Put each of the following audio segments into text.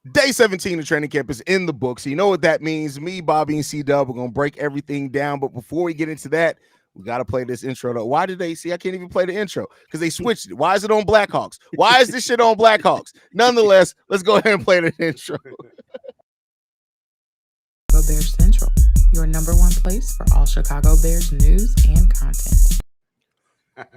Day 17 of training camp is in the books. So you know what that means. Me, Bobby, and C-Dub are going to break everything down. But before we get into that, we got to play this intro, though. Why did they see? I can't even play the intro because they switched it. Why is it on Blackhawks? Why is this shit on Blackhawks? Nonetheless, let's go ahead and play the intro. Chicago Bears Central, your number one place for all Chicago Bears news and content.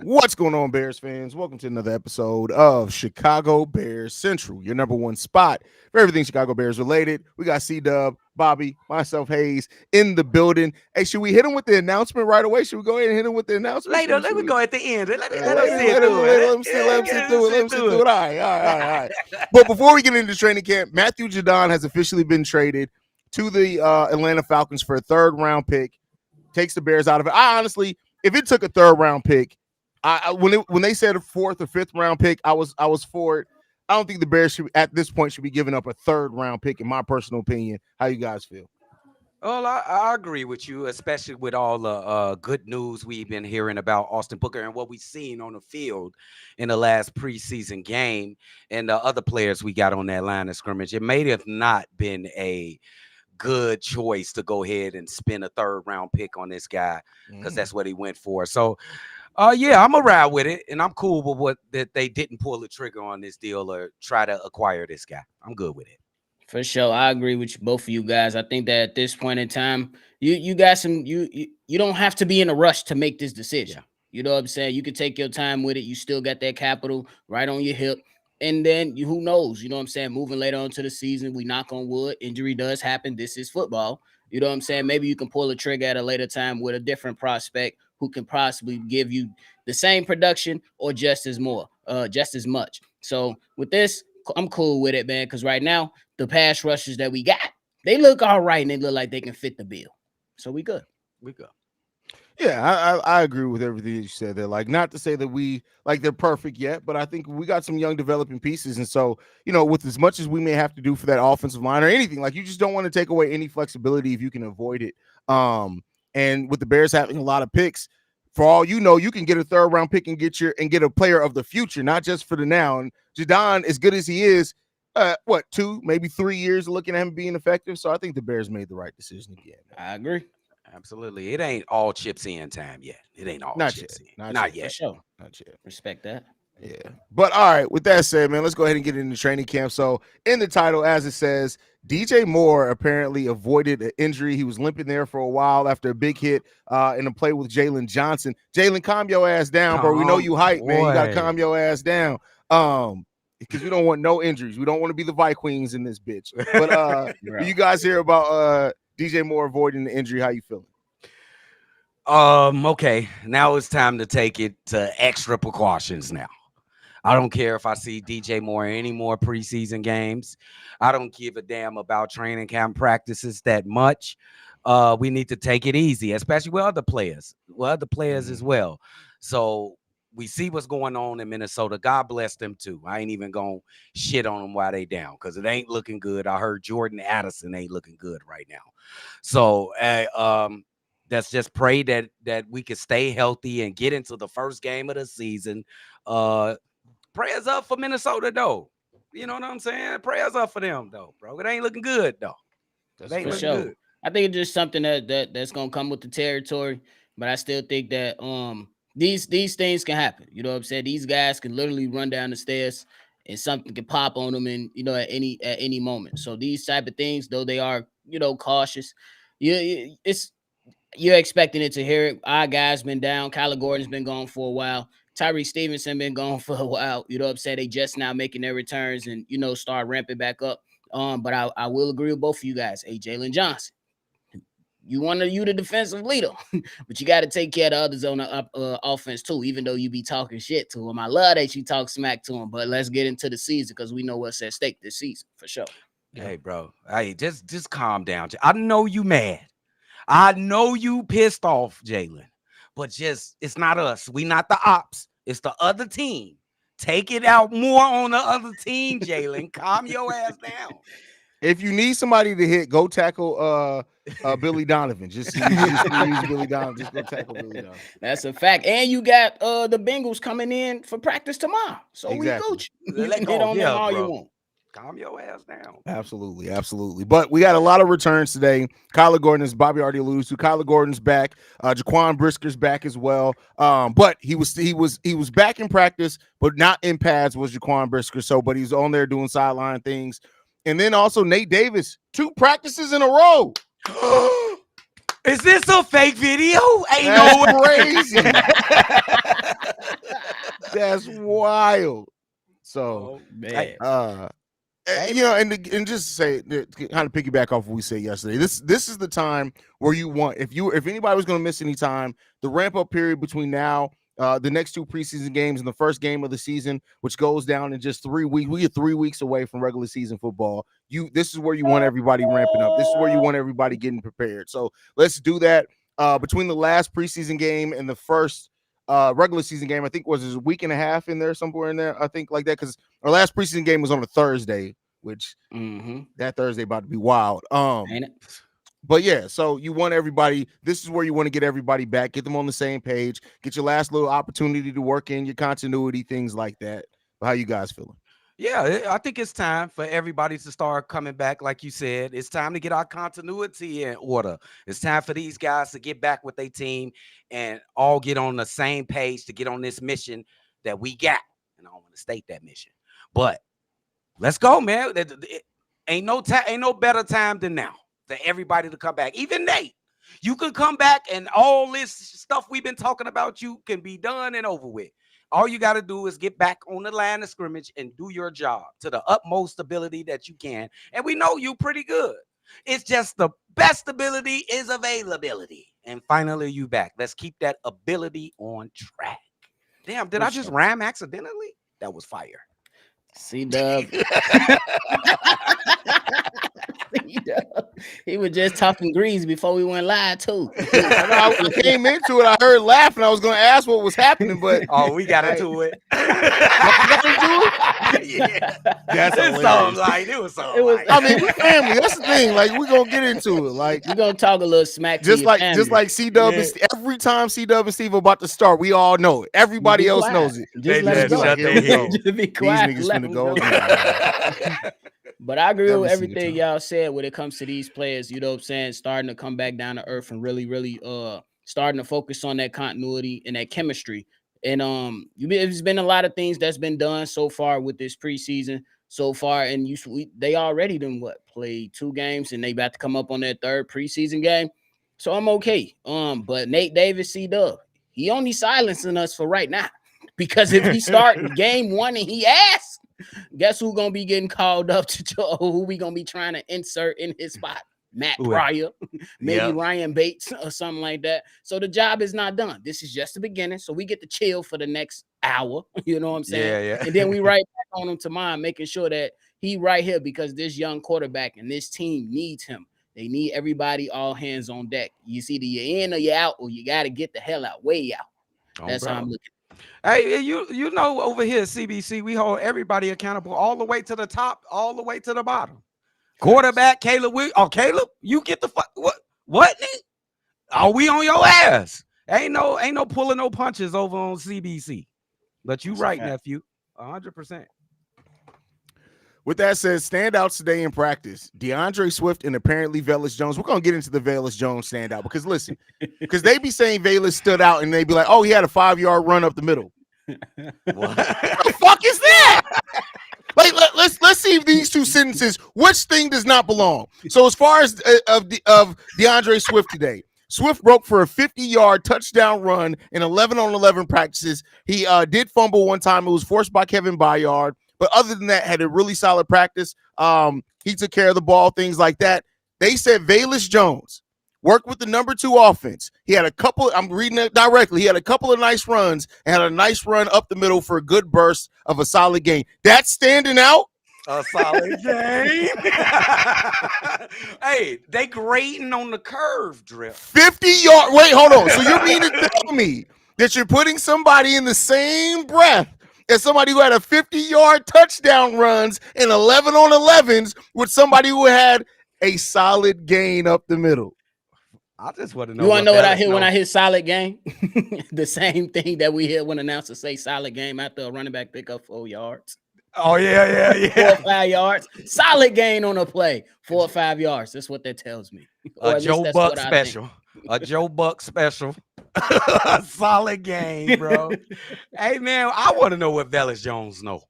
What's going on, Bears fans? Welcome to another episode of Chicago Bears Central, your number one spot for everything Chicago Bears related. We got C-Dub, Bobby, myself, Haize in the building. Hey, should we hit him with the announcement right away? Should we go ahead and hit him with the announcement? Later, let me go at the end. Let him sit through it. All right. But before we get into training camp, Matthew Judon has officially been traded to the Atlanta Falcons for a third-round pick. Takes the Bears out of it. I honestly, if it took a third-round pick, when they said a fourth or fifth round pick, I was for it. I don't think the Bears should at this point should be giving up a third round pick, in my personal opinion. How you guys feel? Well, I agree with you, especially with all the good news we've been hearing about Austin Booker and what we've seen on the field in the last preseason game and the other players we got on that line of scrimmage. It may have not been a good choice to go ahead and spend a third round pick on this guy because that's what he went for. So, yeah, I'm gonna ride with it, and I'm cool with what that they didn't pull the trigger on this deal or try to acquire this guy. I'm good with it. For sure, I agree with both of you guys. I think that at this point in time, you got some you don't have to be in a rush to make this decision. Yeah. You know what I'm saying? You can take your time with it. You still got that capital right on your hip. And then who knows? You know what I'm saying? Moving later on to the season, we knock on wood. Injury does happen. This is football. You know what I'm saying? Maybe you can pull a trigger at a later time with a different prospect who can possibly give you the same production or just as much. So with this, I'm cool with it, man. Because right now, the pass rushers that we got, they look all right and they look like they can fit the bill. So we good. We good. Yeah, I agree with everything you said there. Like, not to say that we like they're perfect yet, but I think we got some young developing pieces. And so, with as much as we may have to do for that offensive line or anything, like you just don't want to take away any flexibility if you can avoid it. And with the Bears having a lot of picks, for all you know, you can get a third round pick and get a player of the future, not just for the now. And Judon, as good as he is, 2, maybe 3 years looking at him being effective. So I think the Bears made the right decision again. I agree. Absolutely. It ain't all chips in time yet. It ain't all Not chips yet. in. Not yet. For sure. Not yet. Respect that. Yeah. But all right, with that said, man, let's go ahead and get into training camp. So in the title, as it says, DJ Moore apparently avoided an injury. He was limping there for a while after a big hit in a play with Jalen Johnson. Jalen, calm your ass down, bro. We know you hype, man. You got to calm your ass down. Because we don't want no injuries. We don't want to be the Vikings in this bitch. But you guys hear about DJ Moore avoiding the injury? How you feeling? Okay. Now it's time to take it to extra precautions now. I don't care if I see DJ Moore any more preseason games. I don't give a damn about training camp practices that much. We need to take it easy, especially with other players. As well. So we see what's going on in Minnesota. God bless them too. I ain't even gonna shit on them while they down because it ain't looking good. I heard Jordan Addison ain't looking good right now. So let's just pray that we can stay healthy and get into the first game of the season. Prayers up for Minnesota though. You know what I'm saying? Prayers up for them though, bro. It ain't looking good though. That's for sure. Good. I think it's just something that's gonna come with the territory. But I still think that these things can happen. You know what I'm saying? These guys can literally run down the stairs and something can pop on them and at any moment. So these type of things, though they are, cautious, you're expecting it to hear it. Our guy's been down. Kyler Gordon's been gone for a while. Tyree Stevenson been gone for a while. You know what I'm saying? They just now making their returns and, start ramping back up. But I will agree with both of you guys. Hey, Jalen Johnson, you the defensive leader, but you got to take care of the others on the offense too, even though you be talking shit to him. I love that you talk smack to him, but let's get into the season because we know what's at stake this season for sure. Hey, bro. Hey, just calm down. I know you mad. I know you pissed off, Jalen, but it's not us. We not the ops. It's the other team. Take it out more on the other team, Jalen. Calm your ass down. If you need somebody to hit, go tackle Billy Donovan. Just use Billy Donovan. Just go tackle Billy Donovan. That's a fact. And you got the Bengals coming in for practice tomorrow. So exactly. we Gucci. Let go. Get on them all you want. calm your ass down. Absolutely, absolutely. But we got a lot of returns today. Kyler Gordon, as Bobby already alluded to, Kyler Gordon's back. Jaquan Brisker's back as well. But he was back in practice, but not in pads. Was Jaquan Brisker? So, but he's on there doing sideline things. And then also Nate Davis, 2 practices in a row. Is this a fake video? Ain't That's no crazy. That's wild. So, man. and just to say, to kind of piggyback off what we said yesterday, this is the time where you want, if anybody was going to miss any time, the ramp up period between now, the next 2 preseason games and the first game of the season, which goes down in just 3 weeks. We are 3 weeks away from regular season football. This is where you want everybody ramping up. This is where you want everybody getting prepared. So let's do that. Between the last preseason game and the first regular season game, I think was a week and a half in there, somewhere in there, I think, like that, because our last preseason game was on a Thursday, which that Thursday about to be wild. Ain't it? But yeah, so you want everybody, this is where you want to get everybody back, get them on the same page, get your last little opportunity to work in your continuity, things like that. How you guys feeling? Yeah, I think it's time for everybody to start coming back. Like you said, it's time to get our continuity in order. It's time for these guys to get back with their team and all get on the same page to get on this mission that we got. And I don't want to state that mission, but let's go, man. Ain't no better time than now for everybody to come back. Even Nate, you can come back and all this stuff we've been talking about, you can be done and over with. All you got to do is get back on the line of scrimmage and do your job to the utmost ability that you can. And we know you pretty good. It's just the best ability is availability. And finally, you back. Let's keep that ability on track. Damn, did I just rhyme accidentally? That was fire. C-Dub. He was just talking grease before we went live too. I came into it. I heard laughing. I was going to ask what was happening, but we got into it. Yeah, that's it was something. I mean, we're family. That's the thing. Like, we're gonna get into it. Like, we're gonna talk a little smack. Just like C-Dub. Every time C-Dub and Steve are about to start, we all know it. Everybody else knows it. Just let it go. Just be quiet. These niggas finna go. But I agree with everything y'all said when it comes to these players, you know what I'm saying, starting to come back down to earth and really starting to focus on that continuity and that chemistry. And there's been a lot of things that's been done so far with this preseason so far, and they already done played 2 games, and they about to come up on their 3rd preseason game. So I'm okay. But Nate Davis, C-Dub, he only silencing us for right now, because if he start game 1 and he asks, guess who's gonna be getting called up to who we gonna be trying to insert in his spot? Matt Pryor, maybe Ryan Bates or something like that. So the job is not done. This is just the beginning. So we get to chill for the next hour. You know what I'm saying? Yeah. And then we right back on him tomorrow, making sure that he right here, because this young quarterback and this team needs him. They need everybody, all hands on deck. You see, you're in or you're out, or you got to get the hell out, way out. That's how I'm looking. Hey, you know, over here at CBC, we hold everybody accountable all the way to the top, all the way to the bottom. Quarterback, Caleb, Caleb, you get the fuck what? Are we on your ass? Ain't no pulling no punches over on CBC. But you right, nephew, 100%. With that said, standouts today in practice: DeAndre Swift and apparently Velus Jones. We're gonna get into the Velus Jones standout because listen, because they be saying Velus stood out and they be like, oh, he had a 5-yard run up the middle. What the fuck is that? Like, let's see if these 2 sentences, which thing does not belong. So as far as of DeAndre Swift today, Swift broke for a 50-yard touchdown run in 11-on-11 practices. He did fumble one time. It was forced by Kevin Byard. But other than that, had a really solid practice. He took care of the ball, things like that. They said Velus Jones worked with the number 2 offense. He had a couple, I'm reading it directly. He had a couple of nice runs and had a nice run up the middle for a good burst of a solid game. That's standing out. A solid game. Hey, they grading on the curve, Drip. 50-yard. Wait, hold on. So you mean to tell me that you're putting somebody in the same breath as somebody who had a 50-yard touchdown runs in 11-on-11s with somebody who had a solid gain up the middle? I just want to know. You want to know what I hear when I hear solid game? The same thing that we hear when announcers say solid game after a running back pick up 4 yards. Oh, yeah, 4 or 5 yards. Solid gain on a play. 4 or 5 yards. That's what that tells me. Or A at least Joe that's Buck what I think. special. A Joe Buck special. A solid game, bro. Hey, man, I want to know what Velus Jones know.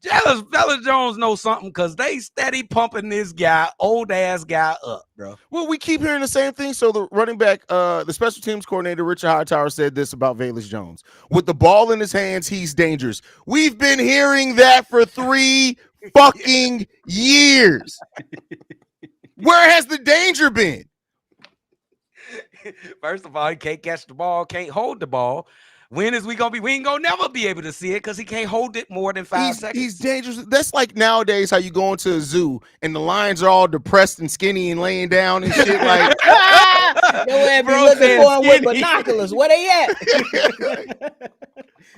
Velus Jones knows something because they steady pumping this guy, old ass guy up, bro. Well, we keep hearing the same thing. So the running back, the special teams coordinator, Richard Hightower, said this about Velus Jones. With the ball in his hands, he's dangerous. We've been hearing that for 3 fucking years. Where has the danger been? First of all, he can't catch the ball, can't hold the ball. When is we gonna be? We ain't gonna never be able to see it because he can't hold it more than 5 seconds. He's dangerous. That's like nowadays how you go into a zoo and the lions are all depressed and skinny and laying down and shit. Like, Yo, be Bro looking said for him with skinny. binoculars. Where they at?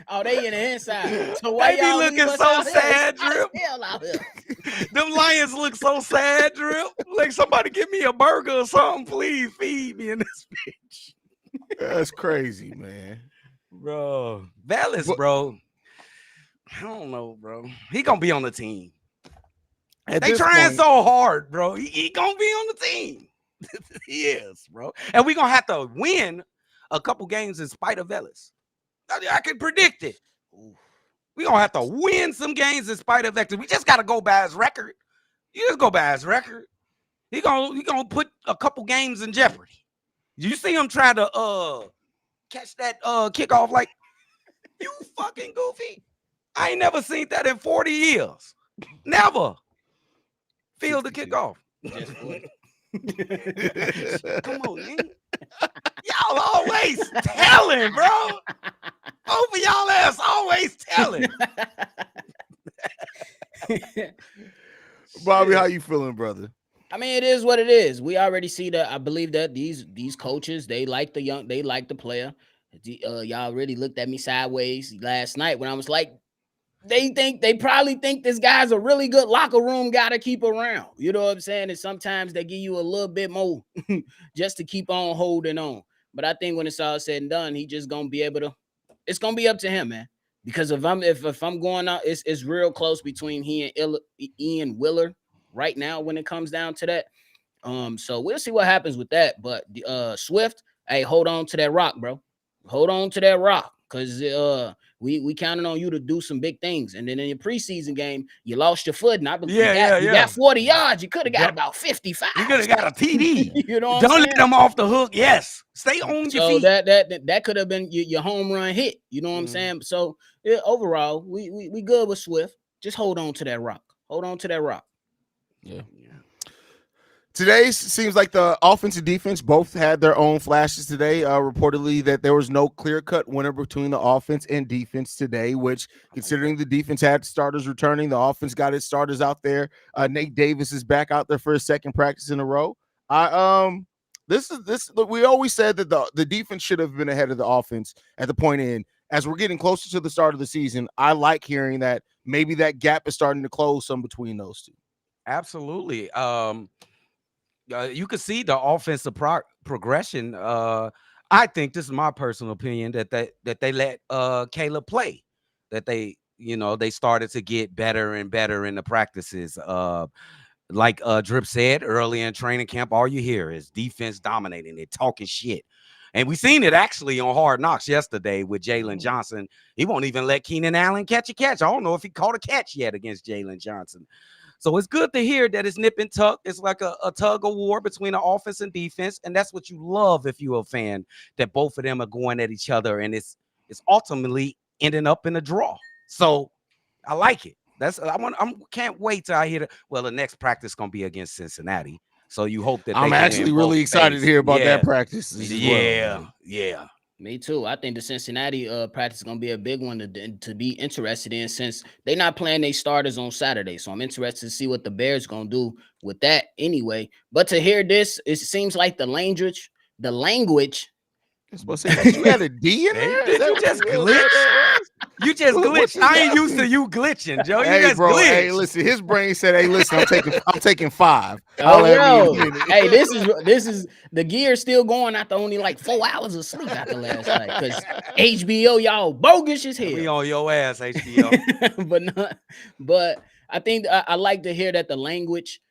Oh, they in the inside. So why They be y'all looking leave us so out here? sad, It's hot as Drip. hell out here. Them lions look so sad, Drip. Like somebody give me a burger or something, please feed me in this bitch. that's crazy, man. Bro, Velus, What- bro. I don't know, bro. He gonna be on the team. At They this trying point- so hard, bro. He gonna be on the team. He is, bro. And we gonna have to win a couple games in spite of Velus. I can predict it. We gonna have to win some games in spite of Velus. We just gotta go by his record. You just go by his record. He gonna put a couple games in jeopardy. You see him try to catch that kickoff like you fucking goofy. I ain't never seen that in 40 years. Never. Field the kickoff. Just for Come on, man. Y'all always telling, bro. Both of y'all ass always telling. Bobby, how you feeling, brother? I mean, it is what it is. We already see that. I believe that these coaches, they like the young, they like the player. Y'all really looked at me sideways last night when I was like, they probably think this guy's a really good locker room guy to keep around. You know what I'm saying? And sometimes they give you a little bit more just to keep on holding on. But I think when it's all said and done, he just gonna be able to. It's gonna be up to him, man. Because if I'm going out, it's real close between he and Ian Willer right now when it comes down to that. So we'll see what happens with that. But Swift, hey, hold on to that rock, bro. Hold on to that rock. Cause we counted on you to do some big things. And then in your preseason game, you lost your foot. And I believe you got 40 yards. You could have got about 55. You could have got a TD. You know what Don't I'm let saying? them off the hook. Yes. Stay on your So feet. that could have been your home run hit. You know what I'm saying? So overall, we good with Swift. Just hold on to that rock. Hold on to that rock. Yeah. Today seems like the offense and defense both had their own flashes today. Reportedly that there was no clear-cut winner between the offense and defense today, which considering the defense had starters returning, the offense got its starters out there. Nate Davis is back out there for his second practice in a row. We always said that the defense should have been ahead of the offense at the point in. As we're getting closer to the start of the season, I like hearing that maybe that gap is starting to close some between those two. Absolutely. You could see the offensive progression. I think this is my personal opinion that they let Caleb play, that they started to get better and better in the practices. Like Drip said early in training camp, all you hear is defense dominating it, talking shit. And we seen it actually on Hard Knocks yesterday with Jalen Johnson. He won't even let Keenan Allen catch a catch. I don't know if he caught a catch yet against Jalen Johnson. So it's good to hear that it's nip and tuck. It's like a tug of war between the offense and defense. And that's what you love if you're a fan, that both of them are going at each other. And it's ultimately ending up in a draw. So I like it. I can't wait till I hear the next practice is going to be against Cincinnati. So you hope that I'm actually really excited to hear about that practice. Yeah. Me too. I think the Cincinnati practice is going to be a big one to be interested in, since they're not playing their starters on Saturday. So I'm interested to see what the Bears going to do with that anyway. But to hear this, it seems like the language supposed to say, you had a D in there? Did you just glitch? You just glitched. I ain't used to you glitching, Joe. You just bro. glitched. Hey, listen. His brain said, "Hey, listen. I'm taking 5." Oh, yo. Hey, this is the gear still going after only like 4 hours of sleep after last night because HBO y'all bogus as hell. We on your ass, HBO. but I think I like to hear that the language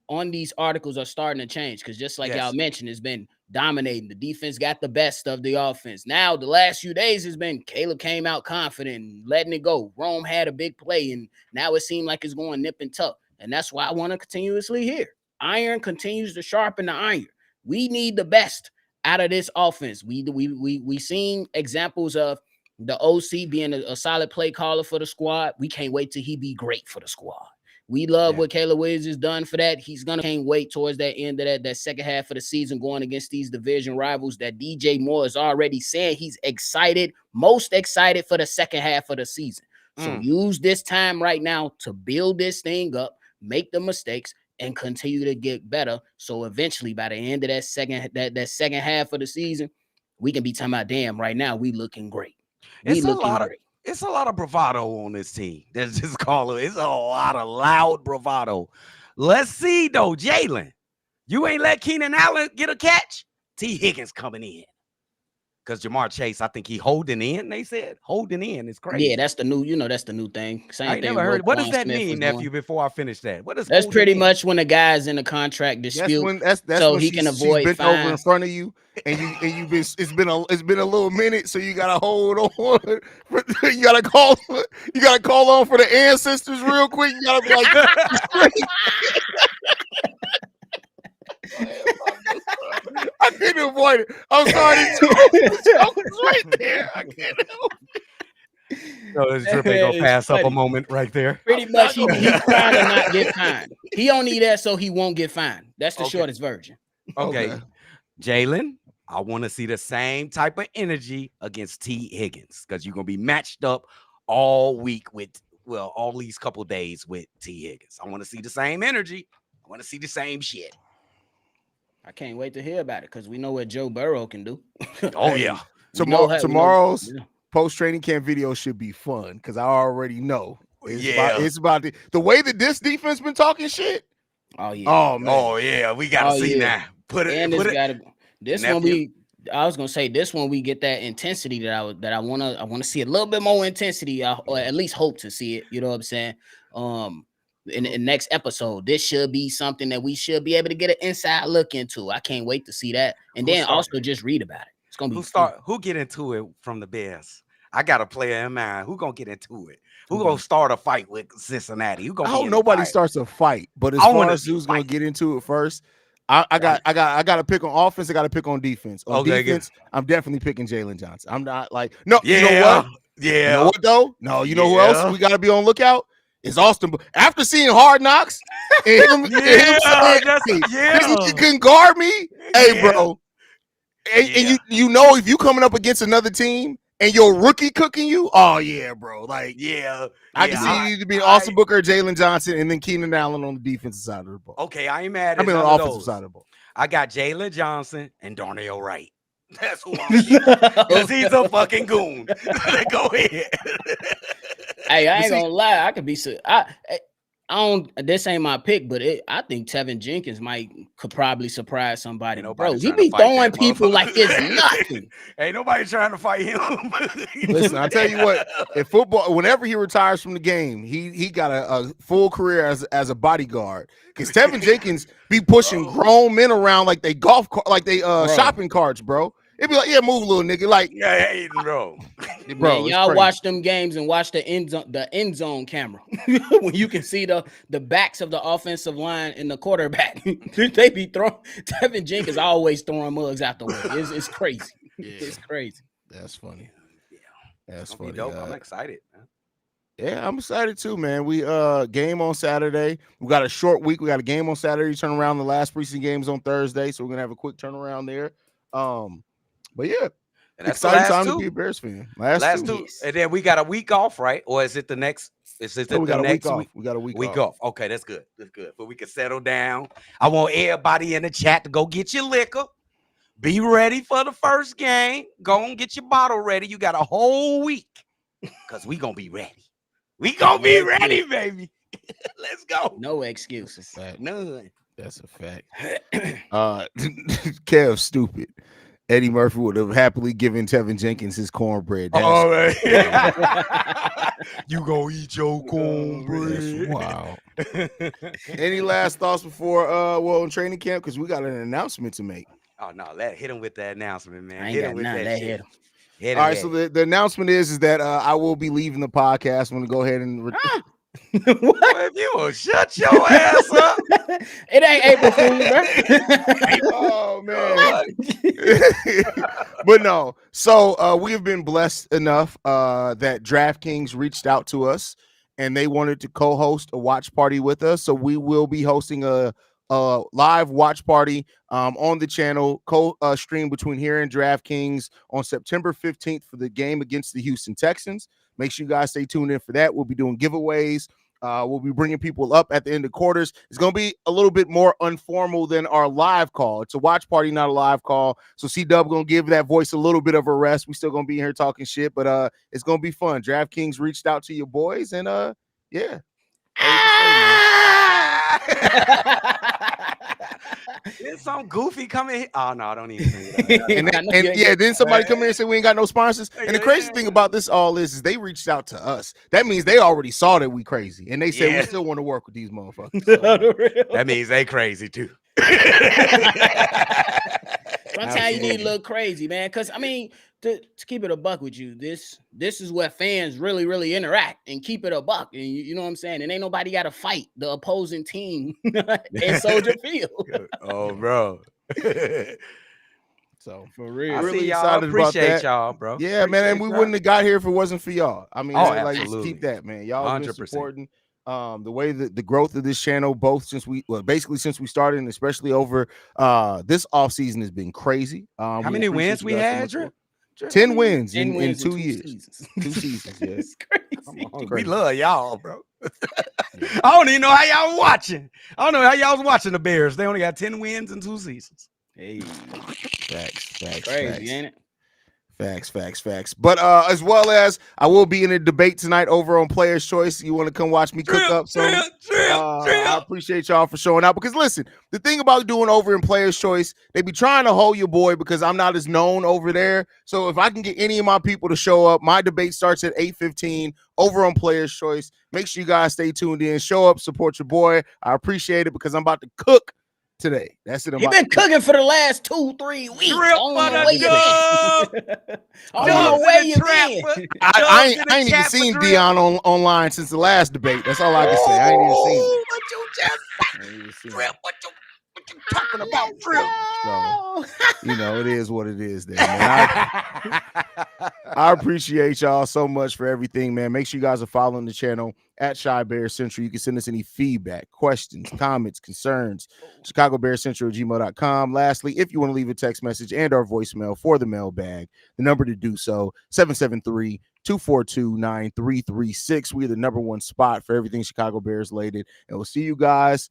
on these articles are starting to change because just like y'all mentioned, it's been dominating. The defense got the best of the offense. Now, the last few days has been Caleb came out confident, letting it go. Rome had a big play, and now it seemed like it's going nip and tuck. And that's why I want to continuously hear. Iron continues to sharpen the iron. We need the best out of this offense. We seen examples of the OC being a solid play caller for the squad. We can't wait till he be great for the squad. We love what Caleb Williams has done for that. He's gonna can't wait towards that end of that second half of the season going against these division rivals that DJ Moore is already saying he's excited, most excited for the second half of the season. So use this time right now to build this thing up, make the mistakes, and continue to get better. So eventually, by the end of that second half of the season, we can be talking about, damn, right now we looking great. It's a lot of bravado on this team. That's just call it. It's a lot of loud bravado. Let's see though, Jalen. You ain't let Keenan Allen get a catch. T. Higgins coming in. Because Jamar Chase, I think he holding in. They said holding in is crazy. Yeah, that's the new, that's the new thing. Same I thing. never heard. What does that mean, nephew? Before I finish that, what does that's pretty much when a guy's in a contract dispute, that's so when he can avoid bent fines. over in front of you, and you've been it's been a little minute, so you gotta hold on. You gotta call on for the ancestors real quick. You gotta be like. I couldn't avoid it. I'm sorry. It was right there. I can't help it. So this Drip ain't gonna pass up a moment right there. Pretty much, he's trying to not get fined. He don't need that so he won't get fined. That's the shortest version. Okay. Jalen, I want to see the same type of energy against T. Higgins because you're gonna be matched up all week with all these couple days with T. Higgins. I want to see the same energy. I want to see the same shit. I can't wait to hear about it because we know what Joe Burrow can do. Oh yeah. Tomorrow's post-training camp video should be fun because I already know. It's about the way that this defense been talking shit. Oh yeah. Oh man. Oh yeah. We gotta see now. I was gonna say this one we get that intensity that I want to see a little bit more intensity, or at least hope to see it. You know what I'm saying? In the next episode, this should be something that we should be able to get an inside look into. I can't wait to see that, and then also just read about it. It's gonna be who get into it from the Bears. I got a player in mind. Who gonna get into it? Who gonna start a fight with Cincinnati? Who gonna? I hope nobody starts a fight, but as far as who's gonna get into it first, I got to pick on offense. I got to pick on defense. On defense, I'm definitely picking Jalen Johnson. I'm not like you know what? Yeah. You know what though? No, you know who else we got to be on lookout? Is Austin. After seeing Hard Knocks, and him saying, he couldn't guard me. Hey, bro. And you know if you coming up against another team and your rookie cooking you, oh yeah, bro. Like, I can see you to be Austin Booker, Jalen Johnson, and then Keenan Allen on the defensive side of the ball. Okay, I ain't mad at on the offensive side of the ball. I got Jalen Johnson and Darnell Wright. That's who I'm because he's a fucking goon. Go ahead. Hey, I ain't gonna lie. I could be. I don't. This ain't my pick, but I think Tevin Jenkins could probably surprise somebody. Bro, he be throwing people like it's nothing. Ain't nobody trying to fight him. Listen, I tell you what. In football, whenever he retires from the game, he got a full career as a bodyguard. Because Tevin Jenkins be pushing grown men around like they shopping carts, bro. It'd be like, yeah, move, little nigga. Like, bro. Man, y'all watch them games and watch the end zone camera when you can see the backs of the offensive line and the quarterback. They be throwing. Tevin Jenkins always throwing mugs out the way. It's crazy. Yeah. It's crazy. That's funny. Yeah, that's funny. Dope. I'm excited, man. Yeah, I'm excited too, man. We game on Saturday. We got a short week. We got a game on Saturday. Turn around the last preseason games on Thursday, so we're gonna have a quick turnaround there. But yeah, and that's exciting time to be a Bears fan. Last two. And then we got a week off, right? Or is it the next? Is it the next week? We got a week off. Okay, that's good. That's good. But we can settle down. I want everybody in the chat to go get your liquor. Be ready for the first game. Go and get your bottle ready. You got a whole week because we going to be ready. We going to be ready, baby. Let's go. No excuses. None. That's a fact. Kev, stupid. Eddie Murphy would have happily given Tevin Jenkins his cornbread. Oh, man. You gonna eat your cornbread. Wow. Any last thoughts before on training camp? Because we got an announcement to make. Oh, no. Hit him with the announcement, man. I ain't Hit got him with none. that Hit shit. him. All right, so the announcement is that I will be leaving the podcast. I'm going to go ahead and... What? Well, if you will shut your ass up. It ain't April Fool's, bro. Oh, man. But no. So we have been blessed enough that DraftKings reached out to us and they wanted to co-host a watch party with us. So we will be hosting a live watch party on the channel, stream between here and DraftKings on September 15th for the game against the Houston Texans. Make sure you guys stay tuned in for that. We'll be doing giveaways. We'll be bringing people up at the end of quarters. It's going to be a little bit more informal than our live call. It's a watch party, not a live call. So C-Dub going to give that voice a little bit of a rest. We still going to be here talking shit, but it's going to be fun. DraftKings reached out to your boys, and yeah. There's some goofy coming here. Oh, no, I don't even think then somebody come in and say we ain't got no sponsors. And the crazy thing about this all is they reached out to us. That means they already saw that we crazy. And they said we still want to work with these motherfuckers. So. That means they crazy too. Sometimes you need to look crazy, man. Because I mean, to keep it a buck with you, this is where fans really interact and keep it a buck. And you know what I'm saying? And ain't nobody got to fight the opposing team in Soldier Field. Oh, bro. So for real, I really see y'all. excited about Appreciate that. y'all, bro. Yeah, man, and we wouldn't have got here if it wasn't for y'all. I mean, like, just absolutely. keep that, man. Y'all have been 100%. supporting the way that the growth of this channel, both since we started, and especially over this off season, has been crazy. How many wins we had, Drew? 10 wins in 2 2 years. Seasons. 2 seasons, yeah. It's crazy. We love y'all, bro. I don't even know how y'all watching. I don't know how y'all was watching the Bears. They only got 10 wins in 2 seasons. Hey, Facts, crazy, ain't it? Facts. But as well as I will be in a debate tonight over on Player's Choice. You want to come watch me cook up some? I appreciate y'all for showing out. Because listen, the thing about doing over in Player's Choice, they be trying to hold your boy because I'm not as known over there. So if I can get any of my people to show up, my debate starts at 8:15 over on Player's Choice. Make sure you guys stay tuned in. Show up, support your boy. I appreciate it because I'm about to cook today. That's it. He been cooking for the last 2-3 weeks. I don't know where you been. I ain't even seen Dion online since the last debate. That's all I can say. I ain't even seen it. What you just Trip? What you talking about, Trip? So, it is what it is there, man. I appreciate y'all so much for everything, man. Make sure you guys are following the channel at Shy Bear Central. You can send us any feedback, questions, comments, concerns, ChicagoBearCentral@gmail.com. Lastly, if you want to leave a text message and our voicemail for the mailbag, the number to do so, 773-242-9336. We're the #1 spot for everything Chicago Bears related. And we'll see you guys